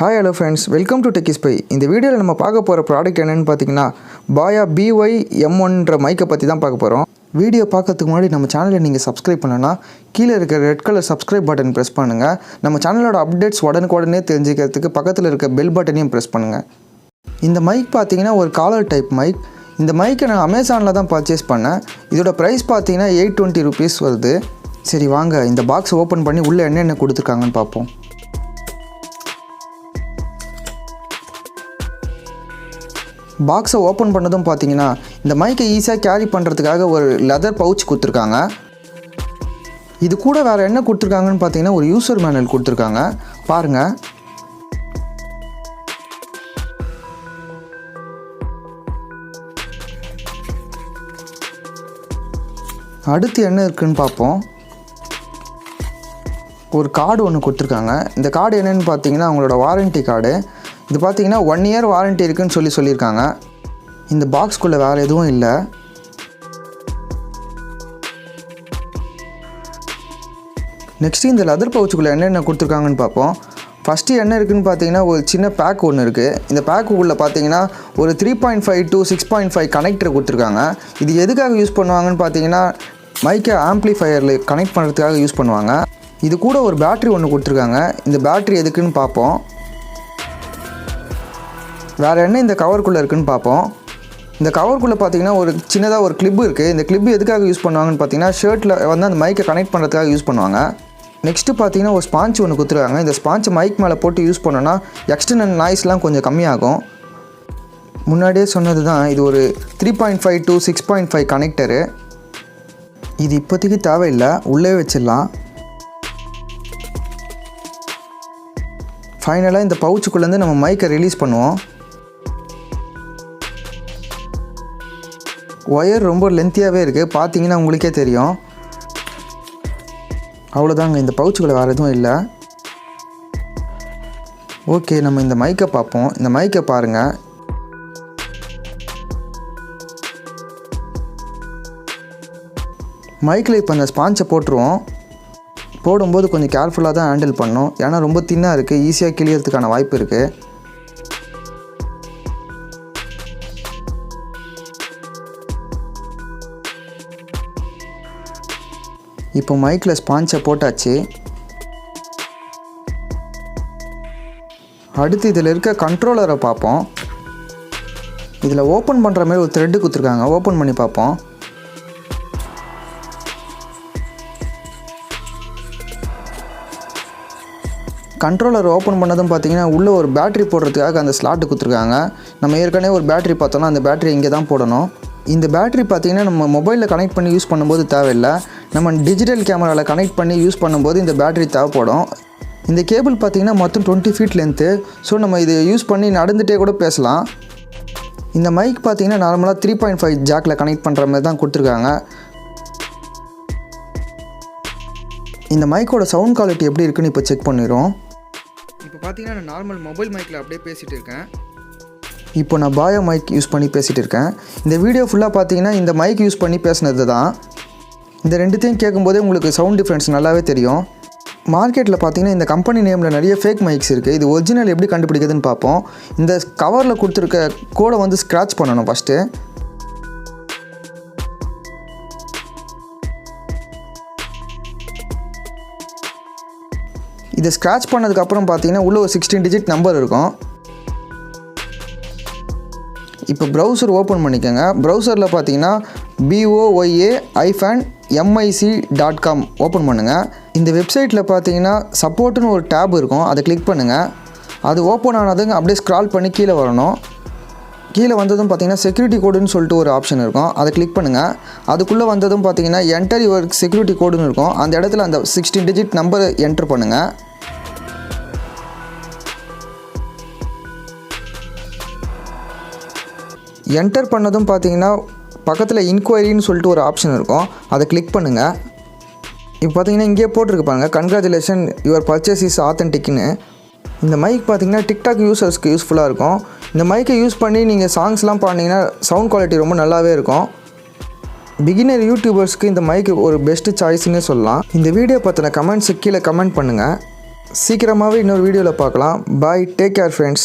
Hi hello friends, welcome to Tik Tok. இந்த வீடியோவில் நம்ம பார்க்க போகிற ப்ராடக்ட் என்னென்னு பார்த்தீங்கன்னா பாயா BY-M1ன்ற மைக்கை பற்றி தான் பார்க்க போகிறோம். வீடியோ பார்க்கறதுக்கு முன்னாடி நம்ம சேனலை நீங்கள் சப்ஸ்கிரைப் பண்ணலன்னா கீழே இருக்க red colour subscribe button press பண்ணுங்கள். நம்ம சேனலோட அப்டேட்ஸ் உடனுக்குடனே தெரிஞ்சுக்கிறதுக்கு பக்கத்தில் இருக்க பெல் பட்டனையும் ப்ரெஸ் பண்ணுங்கள். இந்த மைக் பார்த்தீங்கன்னா ஒரு காலர் டைப் மைக். இந்த மைக்கை நான் அமேசானில் தான் பர்ச்சேஸ் பண்ணேன். இதோட ப்ரைஸ் பார்த்தீங்கன்னா 820 rupees வருது. சரி வாங்க இந்த பாக்ஸ் ஓப்பன் பண்ணி உள்ளே என்னென்ன கொடுத்துருக்காங்கன்னு பார்ப்போம். பாக்ஸை ஓப்பன் பண்ணதும் பார்த்தீங்கன்னா இந்த மைக்கை ஈஸியாக கேரி பண்ணுறதுக்காக ஒரு லெதர் பவுச் கொடுத்துருக்காங்க. இது கூட வேறு என்ன கொடுத்துருக்காங்கன்னு பார்த்தீங்கன்னா ஒரு யூசர் மேனுவல் கொடுத்துருக்காங்க. பாருங்கள். அடுத்து என்ன இருக்குன்னு பார்ப்போம். ஒரு கார்டு ஒன்று கொடுத்துருக்காங்க. இந்த கார்டு என்னென்னு பார்த்தீங்கன்னா அவங்களோட வாரண்ட்டி கார்டு. இது பார்த்தீங்கன்னா 1 year வாரண்ட்டி இருக்குன்னு சொல்லியிருக்காங்க. இந்த பாக்ஸ்குள்ளே வேறு எதுவும் இல்லை. நெக்ஸ்ட்டு இந்த லெதர் பவுச்சுக்குள்ளே என்னென்ன கொடுத்துருக்காங்கன்னு பார்ப்போம். ஃபஸ்ட்டு என்ன இருக்குதுன்னு பார்த்தீங்கன்னா ஒரு சின்ன பேக் ஒன்று இருக்குது. இந்த பேக்குள்ளே பார்த்தீங்கன்னா ஒரு 3.5 to 6.5 கனெக்டர் கொடுத்துருக்காங்க. இது எதுக்காக யூஸ் பண்ணுவாங்கன்னு பார்த்தீங்கன்னா மைக்கை ஆம்ப்ளிஃபையரில் கனெக்ட் பண்ணுறதுக்காக யூஸ் பண்ணுவாங்க. இது கூட ஒரு பேட்ரி ஒன்று கொடுத்துருக்காங்க. இந்த பேட்ரி எதுக்குன்னு பார்ப்போம். வேறு என்ன இந்த கவருக்குள்ளே இருக்குதுன்னு பார்ப்போம். இந்த கவருக்குள்ளே பார்த்தீங்கன்னா ஒரு சின்னதாக ஒரு கிளிப்பு இருக்குது. இந்த கிளிப்பு எதுக்காக யூஸ் பண்ணுவாங்கன்னு பார்த்தீங்கன்னா ஷர்ட்டில் வந்து அந்த மைக்கை கனெக்ட் பண்ணுறதுக்காக யூஸ் பண்ணுவாங்க. நெக்ஸ்ட்டு பார்த்தீங்கன்னா ஒரு ஸ்பான்ச் ஒன்று கொடுத்துருக்காங்க. இந்த ஸ்பான்ச் மைக் மேலே போட்டு யூஸ் பண்ணோன்னா எக்ஸ்டர்னல் நாய்ஸ்லாம் கொஞ்சம் கம்மியாகும். முன்னாடியே சொன்னது தான், இது ஒரு 3.5 to 6.5 கனெக்டரு. இது இப்போதைக்கு தேவையில்லை, உள்ளே வச்சிடலாம். ஃபைனலாக இந்த பவுச்சுக்குள்ளேருந்து நம்ம மைக்கை ரிலீஸ் பண்ணுவோம். ஒயர் ரொம்ப லென்த்தியாகவே இருக்குது, பார்த்தீங்கன்னா உங்களுக்கே தெரியும். அவ்வளோதாங்க, இந்த பவுச்சுக்குள்ளே வேறு எதுவும் இல்லை. ஓகே, நம்ம இந்த மைக்கை பார்ப்போம். இந்த மைக்கை பாருங்கள். மைக்கில் இப்போ அந்த ஸ்பான்ச்சை போட்டுருவோம். போடும்போது கொஞ்சம் கேர்ஃபுல்லாக தான் ஹேண்டில் பண்ணணும். ஏன்னா ரொம்ப தின்னாக இருக்குது, ஈஸியாக கிளியறதுக்கான வாய்ப்பு இருக்குது. இப்போ மைக்கில் ஸ்பான்ச்சை போட்டாச்சு. அடுத்து இதில் இருக்க கண்ட்ரோலரை பார்ப்போம். இதில் ஓப்பன் பண்ணுற மாதிரி ஒரு த்ரெட்டு கொடுத்துருக்காங்க. ஓப்பன் பண்ணி பார்ப்போம். கண்ட்ரோலர் ஓப்பன் பண்ணதும் பார்த்தீங்கன்னா உள்ளே ஒரு பேட்ரி போடுறதுக்காக அந்த ஸ்லாட்டு கொடுத்துருக்காங்க. நம்ம ஏற்கனவே ஒரு பேட்ரி பார்த்தோம்னா அந்த பேட்ரி இங்கே தான் போடணும். இந்த பேட்ரி பார்த்திங்கன்னா நம்ம மொபைலில் கனெக்ட் பண்ணி யூஸ் பண்ணும்போது தேவையில்லை. நம்ம டிஜிட்டல் கேமராவில் கனெக்ட் பண்ணி யூஸ் பண்ணும்போது இந்த பேட்ரி தேவைப்படும். இந்த கேபிள் பார்த்திங்கன்னா மொத்தம் 20 feet லென்த்து. ஸோ நம்ம இதை யூஸ் பண்ணி நடந்துகிட்டே கூட பேசலாம். இந்த மைக் பார்த்திங்கன்னா நார்மலாக 3.5 ஜாக்கில் கனெக்ட் பண்ணுற மாதிரி தான் கொடுத்துருக்காங்க. இந்த மைக்கோட சவுண்ட் குவாலிட்டி எப்படி இருக்குன்னு இப்போ செக் பண்ணிடுறோம். இப்போ பார்த்தீங்கன்னா நான் நார்மல் மொபைல் மைக்கில் அப்படியே பேசிகிட்டு இருக்கேன். இப்போ நான் பாயா மைக் யூஸ் பண்ணி பேசிகிட்டு இருக்கேன். இந்த வீடியோ ஃபுல்லாக பார்த்தீங்கன்னா இந்த மைக் யூஸ் பண்ணி பேசினது தான். இந்த ரெண்டுத்தையும் கேட்கும்போதே உங்களுக்கு சவுண்ட் டிஃப்ரென்ஸ் நல்லாவே தெரியும். மார்க்கெட்டில் பார்த்தீங்கன்னா இந்த கம்பெனி நேமில் நிறைய ஃபேக் மைக்ஸ் இருக்குது. இது ஒரிஜினல் எப்படி கண்டுபிடிக்குதுன்னு பார்ப்போம். இந்த கவரில் கொடுத்துருக்க கோடை வந்து ஸ்க்ராட்ச் பண்ணணும் ஃபஸ்ட்டு. இதை ஸ்க்ராட்ச் பண்ணதுக்கப்புறம் பார்த்தீங்கன்னா உள்ளே ஒரு 16 digit நம்பர் இருக்கும். இப்போ ப்ரௌசர் ஓப்பன் பண்ணிக்கோங்க. ப்ரௌசரில் பார்த்தீங்கன்னா boya-mic.com ஓப்பன் பண்ணுங்கள். இந்த வெப்சைட்டில் பார்த்தீங்கன்னா சப்போர்ட்டுன்னு ஒரு டேப் இருக்கும், அதை கிளிக் பண்ணுங்கள். அது ஓப்பன் ஆனதுங்க அப்படியே ஸ்க்ரால் பண்ணி கீழே வரணும். கீழே வந்ததும் பார்த்தீங்கன்னா செக்யூரிட்டி கோடுன்னு சொல்லிட்டு ஒரு ஆப்ஷன் இருக்கும், அதை கிளிக் பண்ணுங்கள். அதுக்குள்ளே வந்ததும் பார்த்தீங்கன்னா என்டர் யுவர் செக்யூரிட்டி கோடுன்னு இருக்கும். அந்த இடத்துல அந்த 16 digit நம்பரை என்டர் பண்ணுங்கள். என்டர் பண்ணதும் பார்த்தீங்கன்னா பக்கத்தில் இன்கொயரின்னு சொல்லிட்டு ஒரு ஆப்ஷன் இருக்கும், அதை கிளிக் பண்ணுங்கள். இப்போ பார்த்தீங்கன்னா இங்கேயே போட்டிருப்பாங்க கங்க்ராச்சுலேஷன் யுவர் பர்ச்சேஸ் இஸ் ஆத்தென்டிக்னு. இந்த மைக் பார்த்தீங்கன்னா டிக்டாக் யூசர்ஸ்க்கு யூஸ்ஃபுல்லாக இருக்கும். இந்த மைக்கை யூஸ் பண்ணி நீங்கள் சாங்ஸ்லாம் பாடினீங்கன்னா சவுண்ட் குவாலிட்டி ரொம்ப நல்லாவே இருக்கும். பிகினர் யூடியூபர்ஸ்க்கு இந்த மைக் ஒரு பெஸ்ட்டு சாய்ஸ்னே சொல்லலாம். இந்த வீடியோ பற்றின கமெண்ட்ஸு கீழே கமெண்ட் பண்ணுங்கள். சீக்கிரமாகவே இன்னொரு வீடியோவில் பார்க்கலாம். பாய், டேக் கேர் ஃப்ரெண்ட்ஸ்.